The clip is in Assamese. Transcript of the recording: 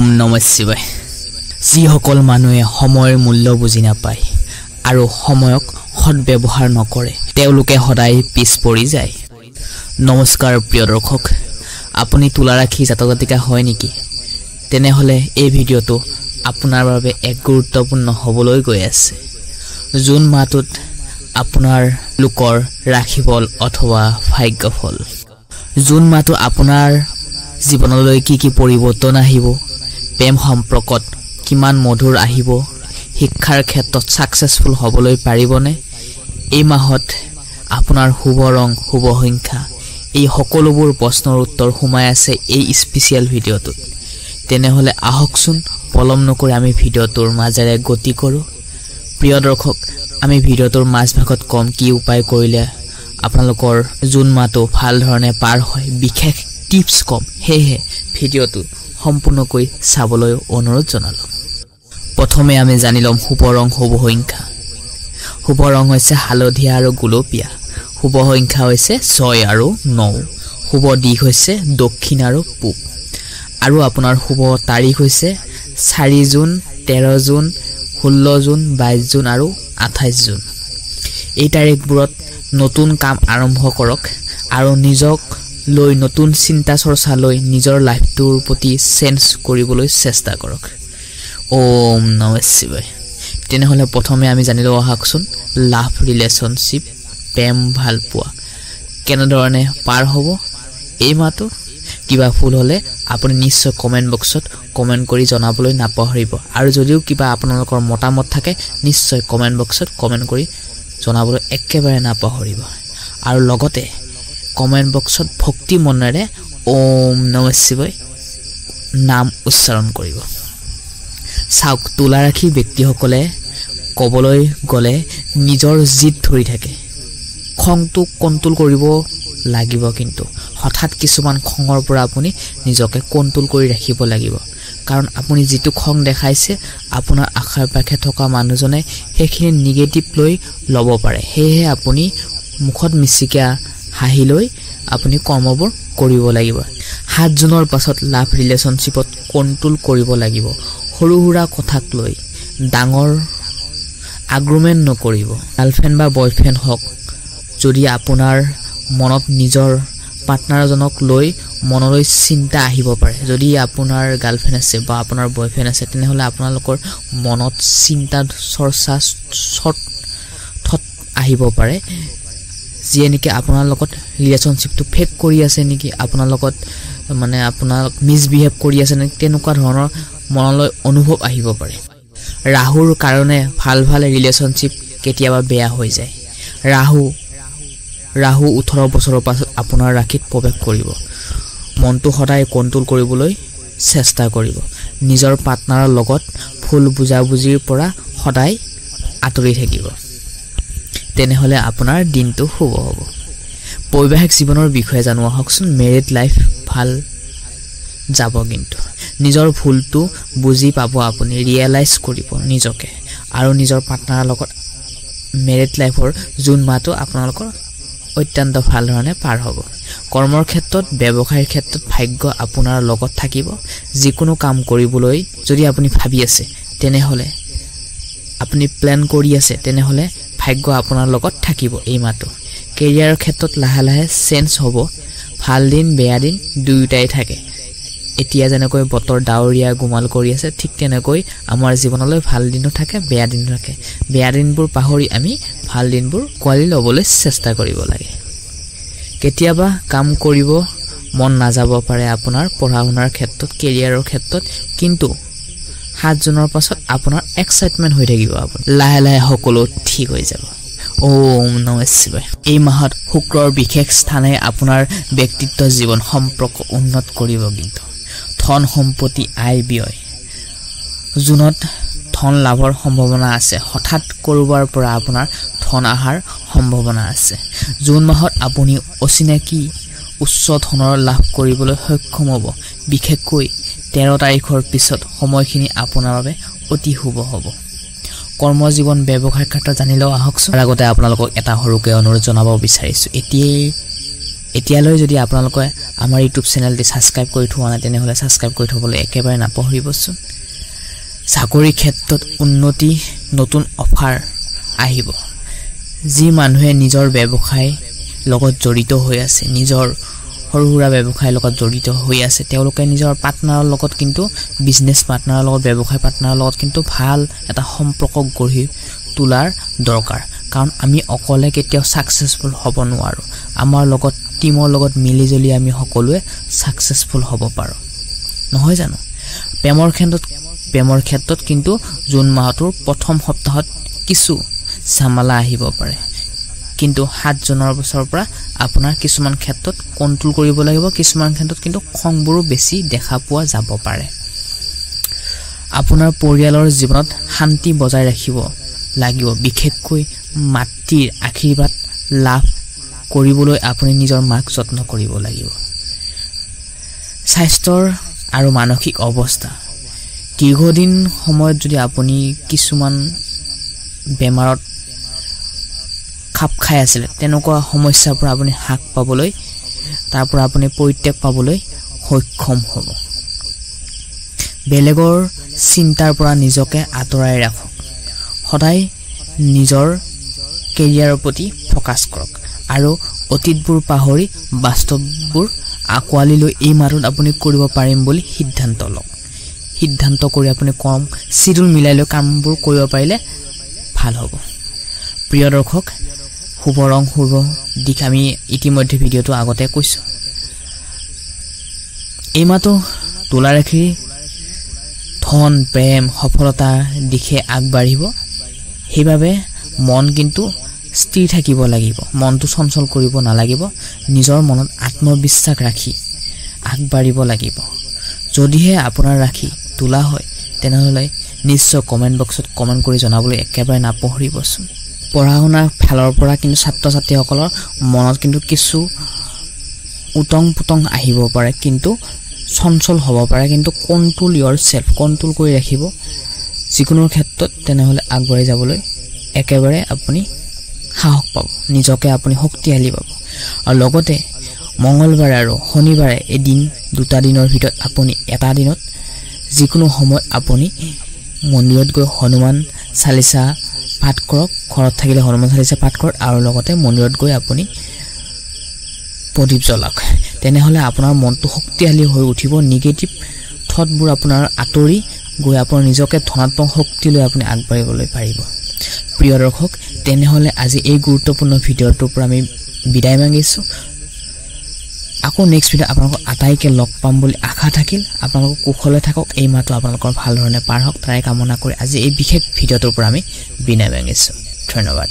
ওম নমঃ শিৱায়। যিসকল মানুহে সময়ৰ মূল্য বুজি নাপায় আৰু সময়ক সৎব্যৱহাৰ নকৰে তেওঁলোকে সদায় পিছ পৰি যায়। নমস্কাৰ প্ৰিয় দৰ্শক, আপুনি তুলা ৰাশি জাতক জাতিকা হয় নেকি? তেনেহলে এই ভিডিঅ'টো আপোনাৰ বাবে এক গুৰুত্বপূৰ্ণ হ'বলৈ গৈ আছে। জুন মাহটোত আপোনাৰ লোকৰ ৰাশিফল অথবা ভাগ্যফল। জুন মাহটো আপোনাৰ জীৱনলৈ কি পৰিৱৰ্তন আহিব, প্ৰেম সম্পৰ্কত কিমান মধুৰ আহিব, শিক্ষাৰ ক্ষেত্ৰত সাকসেসফুল হ'বলৈ পাৰিবনে, এই মাহত আপোনাৰ শুভ ৰং শুভ সংখ্যা, এই সকলোবোৰ প্ৰশ্নৰ উত্তৰ সোমাই আছে এই স্পেচিয়েল ভিডিঅ'টোত। তেনেহলে আহকচোন পলম নকৰি আমি ভিডিঅ'টোৰ মাজেৰে গতি কৰোঁ। প্ৰিয় দৰ্শক, আমি ভিডিঅ'টোৰ মাজভাগত কম কি উপায় কৰিলে আপোনালোকৰ জুন মাহটো ভাল ধৰণে পাৰ হয়, বিশেষ টিপছ কম, সেয়েহে ভিডিঅ'টো সম্পূৰ্ণকৈ চাবলৈ অনুৰোধ জনালোঁ। প্ৰথমে আমি জানি ল'ম শুভ ৰং শুভ সংখ্যা। শুভ ৰং হৈছে হালধীয়া আৰু গুলপীয়া। শুভ সংখ্যা হৈছে 6 আৰু 9। শুভ দিশ হৈছে দক্ষিণ আৰু পূব। আৰু আপোনাৰ শুভ তাৰিখ হৈছে 4 জুন, 13 জুন, 16 জুন, 22 জুন আৰু 28 জুন। এই তাৰিখবোৰত নতুন কাম আৰম্ভ কৰক আৰু নিজক লৈ নতুন চিন্তা চৰ্চা লৈ নিজৰ লাইফটোৰ প্ৰতি চেঞ্জ কৰিবলৈ চেষ্টা কৰক। ওম নমঃ শিৱায়। তেনেহলে প্ৰথমে আমি জানি লওঁ আহকচোন লাভ ৰিলেশ্যনশ্বিপ, প্ৰেম ভাল পোৱা কেনেধৰণে পাৰ হ'ব এই মাহটো। কিবা ভুল হ'লে আপুনি নিশ্চয় কমেণ্ট বক্সত কমেণ্ট কৰি জনাবলৈ নাপাহৰিব। আৰু যদিও কিবা আপোনালোকৰ মতামত থাকে নিশ্চয় কমেণ্ট বক্সত কমেণ্ট কৰি জনাবলৈ একেবাৰে নাপাহৰিব। আৰু লগতে কমেণ্ট বক্সত ভক্তি মনেৰে ওম নমঃ শিৱায় নাম উচ্চাৰণ কৰিব। চাওক, তুলা ৰাশি ব্যক্তিসকলে ক'বলৈ গ'লে নিজৰ জিদ ধৰি থাকে। খংটো কণ্ট্ৰোল কৰিব লাগিব, কিন্তু হঠাৎ কিছুমান খঙৰ পৰা আপুনি নিজকে কণ্ট্ৰোল কৰি ৰাখিব লাগিব। কাৰণ আপুনি যিটো খং দেখাইছে আপোনাৰ আশে পাশে থকা মানুহজনে সেইখিনি নিগেটিভ লৈ ল'ব পাৰে। সেয়েহে আপুনি মুখত মিচিকা হাঁহি লৈ আপুনি কৰ্মবোৰ কৰিব লাগিব। 7 জুনৰ পাছত লাভ ৰিলেশ্যনশ্বিপত কণ্ট্ৰোল কৰিব লাগিব। সৰু সুৰা কথাক লৈ ডাঙৰ আগ্ৰুমেণ্ট নকৰিব। গাৰ্লফ্ৰেণ্ড বা বয়ফ্ৰেণ্ড হওক, যদি আপোনাৰ মনত নিজৰ পাৰ্টনাৰজনক লৈ মনলৈ চিন্তা আহিব পাৰে, যদি আপোনাৰ গাৰ্লফ্ৰেণ্ড আছে বা আপোনাৰ বয়ফ্ৰেণ্ড আছে তেনেহ'লে আপোনালোকৰ মনত চিন্তা চৰ্চা থট আহিব পাৰে, যিয়ে নেকি আপোনাৰ লগত ৰিলেশ্যনশ্বিপটো ফেক কৰি আছে নেকি, আপোনাৰ লগত মানে আপোনাক মিছবিহেভ কৰি আছে নেকি, তেনেকুৱা ধৰণৰ মনলৈ অনুভৱ আহিব পাৰে। ৰাহুৰ কাৰণে ভাল ৰিলেশ্যনশ্বিপ কেতিয়াবা বেয়া হৈ যায়। ৰাহু 18 বছৰৰ পাছত আপোনাৰ ৰাশিত প্ৰৱেশ কৰিব। মনটো সদায় কণ্ট্ৰোল কৰিবলৈ চেষ্টা কৰিব। নিজৰ পাৰ্টনাৰৰ লগত ভুল বুজাবুজিৰ পৰা সদায় আঁতৰি থাকিব। তেনেহ'লে আপোনাৰ দিনটো শুভ হ'ব। বৈবাহিক জীৱনৰ বিষয়ে জানো আহকচোন। মেৰিড লাইফ ভাল যাব, কিন্তু নিজৰ ভুলটো বুজি পাব, আপুনি ৰিয়েলাইজ কৰিব নিজকে। আৰু নিজৰ পাৰ্টনাৰৰ লগত মেৰিড লাইফৰ জুন মাহটো আপোনালোকৰ অত্যন্ত ভাল ধৰণে পাৰ হ'ব। কৰ্মৰ ক্ষেত্ৰত, ব্যৱসায়ৰ ক্ষেত্ৰত ভাগ্য আপোনাৰ লগত থাকিব। যিকোনো কাম কৰিবলৈ যদি আপুনি ভাবি আছে তেনেহ'লে আপুনি প্লেন কৰি আছে তেনেহ'লে ভাগ্য আপোনাৰ লগত থাকিব এই মাহটো। কেৰিয়াৰৰ ক্ষেত্ৰত লাহে চেঞ্জ হ'ব। ভাল দিন বেয়া দিন দুয়োটাই থাকে। এতিয়া যেনেকৈ বতৰ ডাৱৰীয়া গোমাল কৰি আছে, ঠিক তেনেকৈ আমাৰ জীৱনলৈ ভাল দিনো থাকে বেয়া দিনো থাকে। বেয়া দিনবোৰ পাহৰি আমি ভাল দিনবোৰ কোৱালি ল'বলৈ চেষ্টা কৰিব লাগে। কেতিয়াবা কাম কৰিব মন নাযাব পাৰে আপোনাৰ পঢ়া শুনাৰ ক্ষেত্ৰত, কেৰিয়াৰৰ ক্ষেত্ৰত, কিন্তু 7 জুনৰ পাছত আপোনাৰ এক্সাইটমেণ্ট হৈ থাকিব। আপুনি লাহে সকলো ঠিক হৈ যাব। ওম নমঃ শিৱায়। এই মাহত শুক্ৰৰ বিশেষ স্থানে আপোনাৰ ব্যক্তিত্ব জীৱন সম্পৰ্ক উন্নত কৰিব। কিন্তু ধন সম্পত্তি আয় ব্যয়, জুনত ধন লাভৰ সম্ভাৱনা আছে। হঠাৎ ক'ৰবাৰ পৰা আপোনাৰ ধন অহাৰ সম্ভাৱনা আছে। জুন মাহত আপুনি অচিনাকি উচ্চ ধনৰ লাভ কৰিবলৈ সক্ষম হ'ব। বিশেষকৈ 13 তাৰিখৰ পিছত সময়খিনি আপোনাৰ বাবে অতি শুভ হ'ব। কৰ্মজীৱন ব্যৱসায়ৰ ক্ষেত্ৰত জানি লওঁ আহকচোন। আগতে আপোনালোকক এটা সৰুকৈ অনুৰোধ জনাব বিচাৰিছোঁ। এতিয়াই এতিয়ালৈ যদি আপোনালোকে আমাৰ ইউটিউব চেনেলটি সাবস্ক্ৰাইব কৰি থোৱা নাই তেনেহলে সাবস্ক্ৰাইব কৰি থবলৈ একেবাৰে নাপাহৰিবচোন চাকৰি ক্ষেত্ৰত উন্নতি নতুন অফাৰ আহিব যি মানুহে নিজৰ ব্যৱসায় লগত জড়িত হৈ আছে নিজৰ সৰুৰা ব্যৱসায়ৰ লগত জড়িত হৈ আছে তেওঁলোকে নিজৰ পাৰ্টনাৰৰ লগত কিন্তু বিজনেস পাৰ্টনাৰৰ লগত ব্যৱসায় পাৰ্টনাৰৰ লগত কিন্তু ভাল এটা সম্পৰ্ক গঢ়ি তোলাৰ দৰকাৰ কাৰণ আমি অকলে কেতিয়াও সাকসেসফুল হ'ব নোৱাৰো আমাৰ লগত টিমৰ লগত মিলি জলি আমি সকলোৱে সাকসেসফুল হ'ব পাৰো নহয় জানো প্ৰেমৰ ক্ষেত্ৰত কিন্তু জুন মাহটোৰ প্ৰথম সপ্তাহত কিছু সামালা আহিব পাৰে কিন্তু 7 জনৰ বছৰৰ পৰা আপোনাৰ কিছুমান ক্ষেত্ৰত কন্ট্ৰোল কৰিব লাগিব কিছুমান ক্ষেত্ৰত কিন্তু খংবোৰো বেছি দেখা পোৱা যাব পাৰে আপোনাৰ পৰিয়ালৰ জীৱনত শান্তি বজাই ৰাখিব লাগিব বিশেষকৈ মাতৃৰ আশীৰ্বাদ লাভ কৰিবলৈ আপুনি নিজৰ মাক যত্ন কৰিব লাগিব স্বাস্থ্যৰ আৰু মানসিক অৱস্থা দীৰ্ঘদিন সময়ত যদি আপুনি কিছুমান বেমাৰত খাপ খাই আছিল তেনেকুৱা সমস্যাৰ পৰা আপুনি হাক পাবলৈ তাৰ পৰা আপুনি পৰিত্ৰাগ পাবলৈ সক্ষম হ'ব বেলেগৰ চিন্তাৰ পৰা নিজকে আঁতৰাই ৰাখক সদায় নিজৰ কেৰিয়াৰৰ প্ৰতি ফোকাস কৰক আৰু অতীতবোৰ পাহৰি বাস্তৱবোৰ আকোৱালি লৈ এই মাহত আপুনি কৰিব পাৰিম বুলি সিদ্ধান্ত কৰি আপুনি কম শিডিউল মিলাই লৈ কামবোৰ কৰিব পাৰিলে ভাল হ'ব প্ৰিয় দৰ্শক শুভ ৰং শুভ দিক আমি ইতিমধ্যে ভিডিওটো আগতে কৈছো এই মাহটো তুলা ৰাশি ধন প্ৰেম সফলতা দিশে আগবাঢ়িব সেইভাবে মন কিন্তু স্থিৰ থাকিব লাগিব মনটো চঞ্চল কৰিব নালাগিব নিজৰ মনত আত্মবিশ্বাস ৰাখি আগবাঢ়িব লাগিব যদিহে আপোনাৰ ৰাখি তুলা হয় তেনেহলে নিশ্চয় কমেন্ট বক্সত কমেন্ট কৰি জনাবলৈ একেবাৰে নাপাহৰিবচোন পঢ়াশুনা ফালৰ পৰা কিন্তু ছাত্ৰ-ছাত্ৰীসকলৰ মনত কিন্তু কিছু উটং আহিব পাৰে কিন্তু চঞ্চল হ'ব পাৰে কিন্তু কন্ট্ৰোল yourself কন্ট্ৰোল কৰি ৰাখিব যিকোনো ক্ষেত্ৰত তেনেহলে আগবাঢ়ি যাবলৈ একেবাৰে আপুনি সাহস পাব নিজকে আপুনি শক্তিশালী পাব আৰু লগতে মঙ্গলবাৰ আৰু শনিবাৰে এদিন দুটা দিনৰ ভিতৰত আপুনি এটা দিনত যিকোনো সময় আপুনি মন্দিৰত গৈ হনুমান চালিসা পাঠ কৰক ঘৰত থাকিলে হনুমান চালিসা পাঠ কৰক আৰু লগতে মন্দিৰত গৈ আপুনি প্ৰদীপ জ্বলাওক তেনেহলে আপোনাৰ মনটো শক্তিশালী হৈ উঠিব নিগেটিভ থটবোৰ আপোনাৰ আঁতৰি গৈ আপোনাৰ নিজকে ধনাত্মক শক্তি লৈ আপুনি আগবাঢ়িবলৈ পাৰিব প্ৰিয় দৰ্শক তেনেহলে আজি এই গুৰুত্বপূৰ্ণ ভিডিওটোৰ পৰা আমি বিদায় মাগিছো আকৌ নেক্সট ভিডিও আপোনালোক আটাইকে লগ পাম বুলি আশা থাকিল আপোনালোক কুশলে থাকক এই মাহটো আপোনালোকৰ ভাল ধৰণে পাৰ হওক তাই কামনা কৰি আজি এই বিশেষ ভিডিওটোৰ পৰা আমি বিদায় মাগিছো ধন্যবাদ